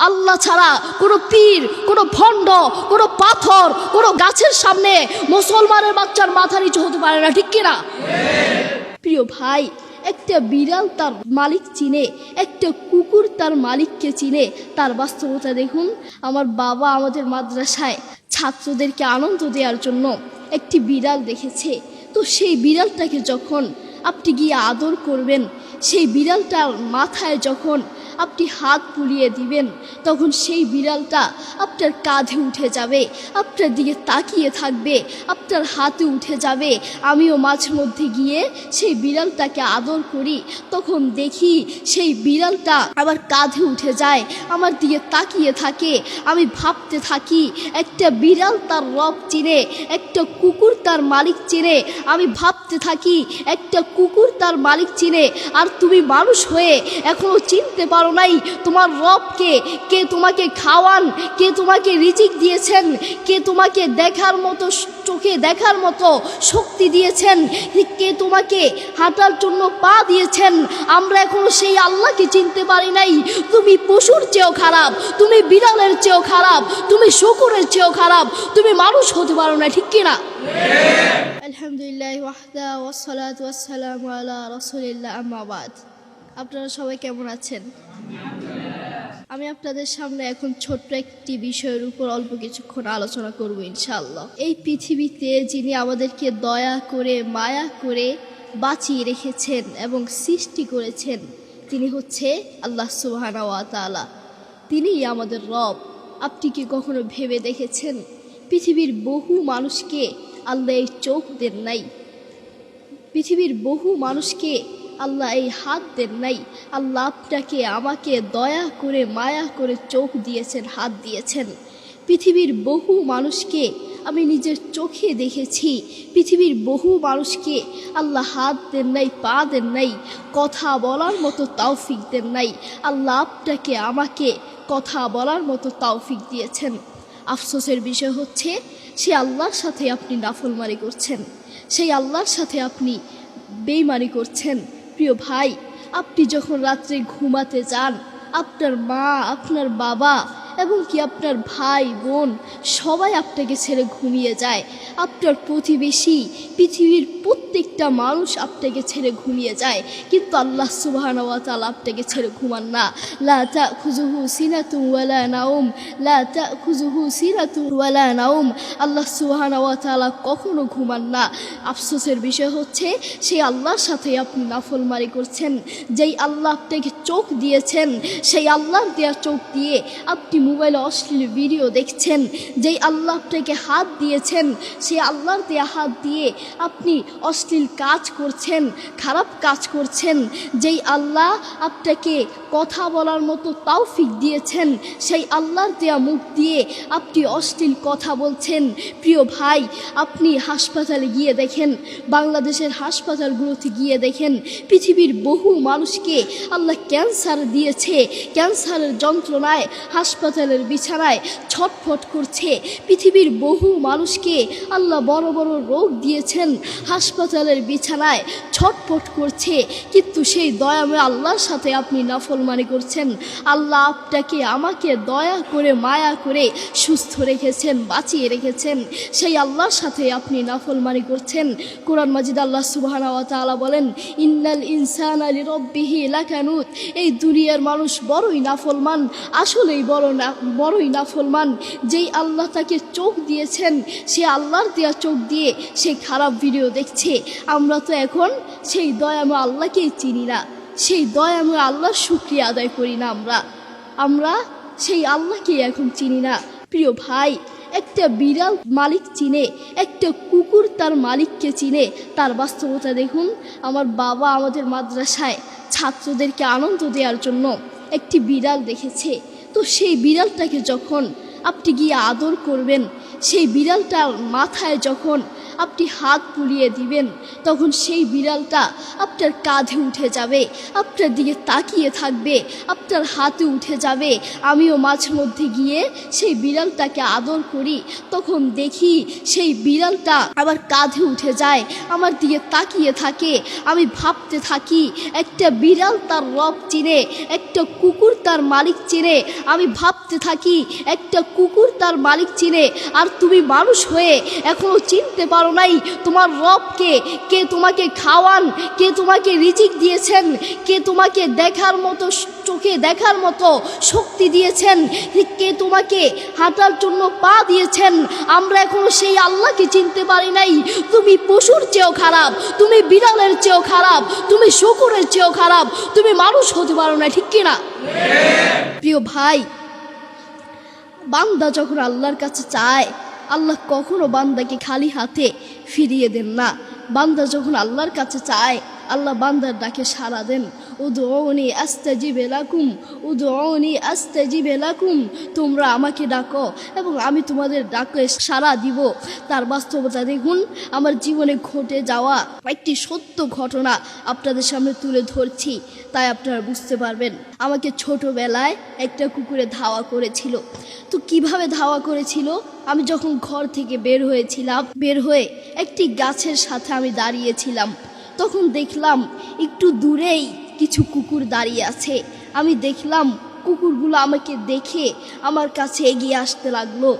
আল্লাহ ছাড়া কোনো পীর, কোনো ভণ্ড, কোনো পাথর, কোনো গাছের সামনে মুসলমানের বাচ্চার মাথা নিচু হতে পারে না, ঠিক কিনা? প্রিয় ভাই, একটা বিড়াল তার মালিক চিনে, একটা কুকুর তার মালিককে চিনে। তার বাস্তবতা দেখুন। আমার বাবা আমাদের মাদ্রাসায় ছাত্রদেরকে আনন্দ দেওয়ার জন্য একটি বিড়াল দেখেছে। তো সেই বিড়ালটাকে যখন আপনি গিয়ে আদর করবেন, সেই বিড়ালটার মাথায় যখন আপনি হাত বুলিয়ে দিবেন, তখন সেই বিড়ালটা আপনার কাঁধে উঠে যাবে, আপনার দিকে তাকিয়ে থাকবে, আপনার হাতে উঠে যাবে। আমিও মাঝে মধ্যে গিয়ে সেই বিড়ালটাকে আদর করি, তখন দেখি সেই বিড়ালটা আমার কাঁধে উঠে যায়, আমার দিকে তাকিয়ে থাকে। আমি ভাবতে থাকি, একটা বিড়াল তার রব চিনে, একটা কুকুর তার মালিক চিনে। আমি ভাবতে থাকি, একটা কুকুর তার মালিক চিনে, আর তুমি মানুষ হয়ে এখনো চিনতে পারো নাই তোমার রবকে। কে তোমাকে খাওয়ান, কে তোমাকে রিজিক দিয়েছেন, কে তোমাকে দেখার মতো চোখে দেখার মতো শক্তি দিয়েছেন, কে তোমাকে হাঁটার জন্য পা দিয়েছেন। আমরা এখনো সেই আল্লাহকে চিনতে পারি নাই। তুমি পশুর চেয়েও খারাপ, তুমি বিড়ালের চেয়েও খারাপ, তুমি শকুরের চেয়েও খারাপ, তুমি মানুষ হতে পারো না, ঠিক কিনা? আলহামদুলিল্লাহ ওয়াহদা ওয়াসসালাতু ওয়াসসালামু আলা রাসূলিল্লাহ, আম্মা বাদ। আপনারা সবাই কেমন আছেন? আমি আপনাদের সামনে এখন ছোট্ট একটি বিষয়ের উপর অল্প কিছুক্ষণ আলোচনা করব ইনশাআল্লাহ। এই পৃথিবীতে যিনি আমাদেরকে দয়া করে, মায়া করে বাঁচিয়ে রেখেছেন এবং সৃষ্টি করেছেন, তিনি হচ্ছে আল্লাহ সুবহানাহু ওয়া তাআলা। তিনিই আমাদের রব। আপনি কি কখনো ভেবে দেখেছেন, পৃথিবীর বহু মানুষকে আল্লাহ এই চোখ দেন নাই, পৃথিবীর বহু মানুষকে আল্লাহ এই হাত দেন নাই। আল্লাহ আপনাকে আমাকে দয়া করে, মায়া করে চোখ দিয়েছেন, হাত দিয়েছেন। পৃথিবীর বহু মানুষকে আমি নিজের চোখে দেখেছি, পৃথিবীর বহু মানুষকে আল্লাহ হাত দেন নাই, পা দেন নাই, কথা বলার মতো তৌফিক দেন নাই। আল্লাহ আপনাকে আমাকে কথা বলার মতো তৌফিক দিয়েছেন। আফসোসের বিষয় হচ্ছে, সে আল্লাহর সাথে আপনি নাফরমানি করছেন, সেই আল্লাহর সাথে আপনি বেঈমানি করছেন। প্রিয় ভাই, আপনি যখন রাত্রে ঘুমাতে যান, আপনার মা, আপনার বাবা এবং কি আপনার ভাই বোন সবাই আপনাকে ছেড়ে ঘুমিয়ে যায়। আপনার প্রতিবেশী, পৃথিবীর প্রত্যেকটা মানুষ আপনাকে ছেড়ে ঘুমিয়ে যায়, কিন্তু আল্লাহ সুবহানাহু ওয়া তাআলা আপনাকে ছেড়ে ঘুমান না। লা তাখুযুহু সিনাতুন ওয়ালা নাওম, লা তাখুযুহু সিনাতুন ওয়ালা নাওম। আল্লাহ সুবহানাহু ওয়া তাআলা কখনো ঘুমান না। আফসোসের বিষয় হচ্ছে, সেই আল্লাহর সাথে আপনি নাফরমানি করছেন। যেই আল্লাহ আপনাকে চোখ দিয়েছেন, সেই আল্লাহর দেওয়া চোখ দিয়ে আপনি মোবাইলে অশ্লীল ভিডিও দেখছেন। যেই আল্লাহ আপনাকে হাত দিয়েছেন, সেই আল্লাহর দেয়া হাত দিয়ে আপনি অশ্লীল কাজ করছেন, খারাপ কাজ করছেন। যেই আল্লাহ আপনাকে কথা বলার মতো তৌফিক দিয়েছেন, সেই আল্লাহর দেয়া মুখ দিয়ে আপনি অশ্লীল কথা বলছেন। প্রিয় ভাই, আপনি হাসপাতালে গিয়ে দেখেন, বাংলাদেশের হাসপাতালগুলোতে গিয়ে দেখেন, পৃথিবীর বহু মানুষকে আল্লাহ ক্যান্সার দিয়েছে, ক্যান্সারের যন্ত্রণায় হাসপাতালের বিছানায় ছটফট করছে। পৃথিবীর বহু মানুষকে আল্লাহ বড় বড় রোগ দিয়েছেন, হাসপাতালের বিছানায় ছটফট করছে, কিন্তু সেই দয়াময় আল্লাহর সাথে আপনি নাফরমানি করছেন। আল্লাহ আপনাকে আমাকে দয়া করে, মায়া করে সুস্থ রেখেছেন, বাঁচিয়ে রেখেছেন, সেই আল্লাহর সাথে আপনি নাফরমানি করছেন। কোরআন মাজিদ আল্লাহ সুবহানাহু ওয়া তাআলা বলেন, ইন্নাল ইনসানা লিরাব্বিহি লাকানুত। এই দুনিয়ার মানুষ বড়ই নাফরমান, আসলেই বড়ই নাফরমান। যেই আল্লাহ তাকে চোখ দিয়েছেন, সে আল্লাহর দেয়া চোখ দিয়ে সে খারাপ ভিডিও দেখছে। আমরা তো এখন সেই দয়াময় আল্লাহকেই চিনি না, সেই দয়াময় আল্লাহর শুকরিয়া আদায় করি না। আমরা সেই আল্লাহকেই এখন চিনি না। প্রিয় ভাই, একটা বিড়াল মালিক চিনে, একটা কুকুর তার মালিককে চিনে। তার বাস্তবতা দেখুন। আমার বাবা আমাদের মাদ্রাসায় ছাত্রদেরকে আনন্দ দেওয়ার জন্য একটি বিড়াল দেখেছে। তো সেই বিড়ালটাকে যখন আপনি গিয়ে আদর করবেন, সেই বিড়ালটার মাথায় যখন আপনি হাত বুলিয়ে দিবেন, তখন সেই বিড়ালটা আপনার কাঁধে উঠে যাবে, আপনার দিকে তাকিয়ে থাকবে, আপনার হাতে উঠে যাবে। আমিও মাঝে মধ্যে গিয়ে সেই বিড়ালটাকে আদর করি, তখন দেখি সেই বিড়ালটা আবার কাঁধে উঠে যায়, আমার দিকে তাকিয়ে থাকে। আমি ভাবতে থাকি, একটা বিড়াল তার রব চিনে, একটা কুকুর তার মালিক চিনে। আমি ভাবতে থাকি, একটা কুকুর তার মালিক চিনে, আর তুমি মানুষ হয়ে এখনো চিনতে পারো নাই তোমার রবকে। কে তোমাকে খাওয়ান, কে তোমাকে রিজিক দিয়েছেন, কে তোমাকে দেখার মতো চোখে দেখার মতো শক্তি দিয়েছেন, কে তোমাকে হাঁটার জন্য পা দিয়েছেন। আমরা এখনো সেই আল্লাহকে চিনতে পারি নাই। তুমি পশুর চেয়েও খারাপ, তুমি বিড়ালের চেয়েও খারাপ, তুমি শকুরের চেয়েও খারাপ, তুমি মানুষ হতে পারো না, ঠিক কিনা? প্রিয় ভাই, বান্দা যখন আল্লাহর কাছে চায়, আল্লাহ কখনো বান্দাকে খালি হাতে ফিরিয়ে দেন না। বান্দা যখন আল্লাহর কাছে চায়, আল্লাহ বান্দার ডাকে সাড়া দেন। উদউনি আস্তাজিব লাকুম, উদউনি আস্তাজিব লাকুম। তোমরা আমাকে ডাকো এবং আমি তোমাদের ডাকে সাড়া দিব। তার বাস্তবতা দেখুন, আমার জীবনে ঘটে যাওয়া একটি সত্য ঘটনা আপনাদের সামনে তুলে ধরছি, তাই আপনারা বুঝতে পারবেন। আমাকে ছোটবেলায় একটা কুকুরে ধাওয়া করেছিল। তো কিভাবে ধাওয়া করেছিল? আমি যখন ঘর থেকে বের হয়েছিলাম, বের হয়ে একটি গাছের সাথে আমি দাঁড়িয়েছিলাম, তখন দেখলাম একটু দূরেই কিছু কুকুর দাঁড়িয়ে আছে। আমি দেখলাম কুকুরগুলো আমাকে দেখে আমার কাছে এগিয়ে আসতে লাগলো।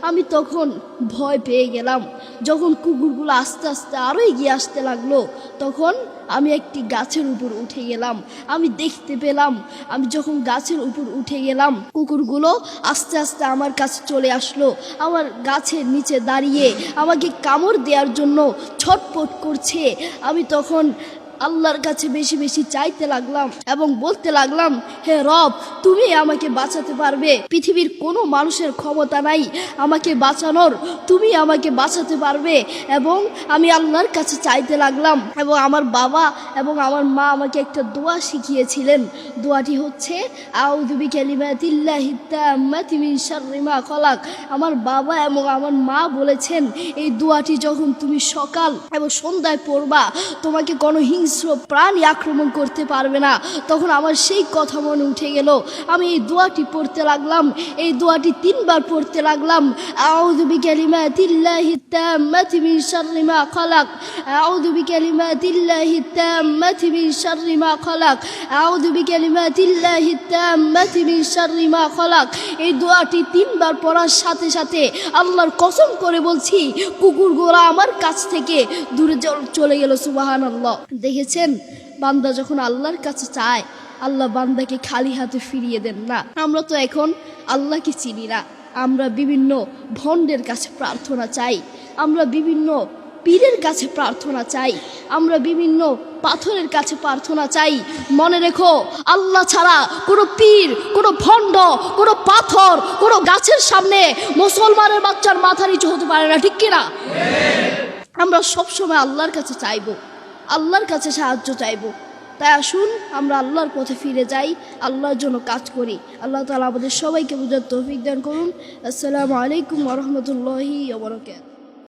আমি তখন ভয় পেয়ে গেলাম। যখন কুকুরগুলো আস্তে আস্তে আরও এগিয়ে আসতে লাগলো, তখন আমি একটি গাছের উপর উঠে গেলাম। আমি দেখতে পেলাম, আমি যখন গাছের উপর উঠে গেলাম, কুকুরগুলো আস্তে আস্তে আমার কাছে চলে আসলো। আমার গাছের নিচে দাঁড়িয়ে আমাকে কামড় দেওয়ার জন্য ছটফট করছে। আমি তখন আল্লাহর কাছে বেশি বেশি চাইতে লাগলাম এবং বলতে লাগলাম, হে রব, তুমি আমাকে বাঁচাতে পারবে। পৃথিবীর কোনো মানুষের ক্ষমতা নাই আমাকে বাঁচানোর, তুমি আমাকে বাঁচাতে পারবে। এবং আমি আল্লাহর কাছে চাইতে লাগলাম। এবং আমার বাবা এবং আমার মা আমাকে একটা দোয়া শিখিয়েছিলেন। দোয়াটি হচ্ছে আউযু বিকালিমাতিল্লাহিত তাম্মাতি মিন শাররি মা খলাক। আমার বাবা এবং আমার মা বলেছেন, এই দোয়াটি যখন তুমি সকাল এবং সন্ধ্যায় পড়বা, তোমাকে কোনো হিংস্র প্রাণী আক্রমণ করতে পারবে না। তখন আমার সেই কথা মনে উঠে গেল। আমি এই দোয়াটি পড়তে লাগলাম, এই দোয়াটি 3 বার পড়তে লাগলাম। আউযু বিকালিমাতিল্লাহিত তাম্মাতি মিন শাররি মা খলাক, আউযু বিকালিমাতিল্লাহিত তাম্মাতি মিন শাররি মা খলাক, আউযু বিকালিমাতিল্লাহিত তাম্মাতি মিন শাররি মা খলাক। এই দোয়াটি 3 বার পড়ার সাথে সাথে আল্লাহর কসম করে বলছি, কুকুরগুলো আমার কাছ থেকে দূরে চলে গেল। সুবহানাল্লাহ। দেখেছেন, বান্দা যখন আল্লাহর কাছে চায়, আল্লাহ বান্দাকে খালি হাতে ফিরিয়ে দেন না। আমরা তো এখন আল্লাহকে চিনি না। আমরা বিভিন্ন ভণ্ডের কাছে প্রার্থনা চাই, আমরা বিভিন্ন পীরের কাছে প্রার্থনা চাই, আমরা বিভিন্ন পাথরের কাছে প্রার্থনা চাই। মনে রেখো, আল্লাহ ছাড়া কোনো পীর, কোনো ভণ্ড, কোনো পাথর, কোনো গাছের সামনে মুসলমানের বাচ্চার মাথা নিচু হতে পারে না, ঠিক কিনা? আমরা সবসময় আল্লাহর কাছে চাইবো, আল্লাহর কাছে সাহায্য চাইবো। তাই আসুন আমরা আল্লাহর পথে ফিরে যাই, আল্লাহর জন্য কাজ করি। আল্লাহ তাআলা আমাদের সবাইকে বুঝার তৌফিক দান করুন। আসসালামু আলাইকুম ওয়া রাহমাতুল্লাহি ওয়া বারাকাতুহু।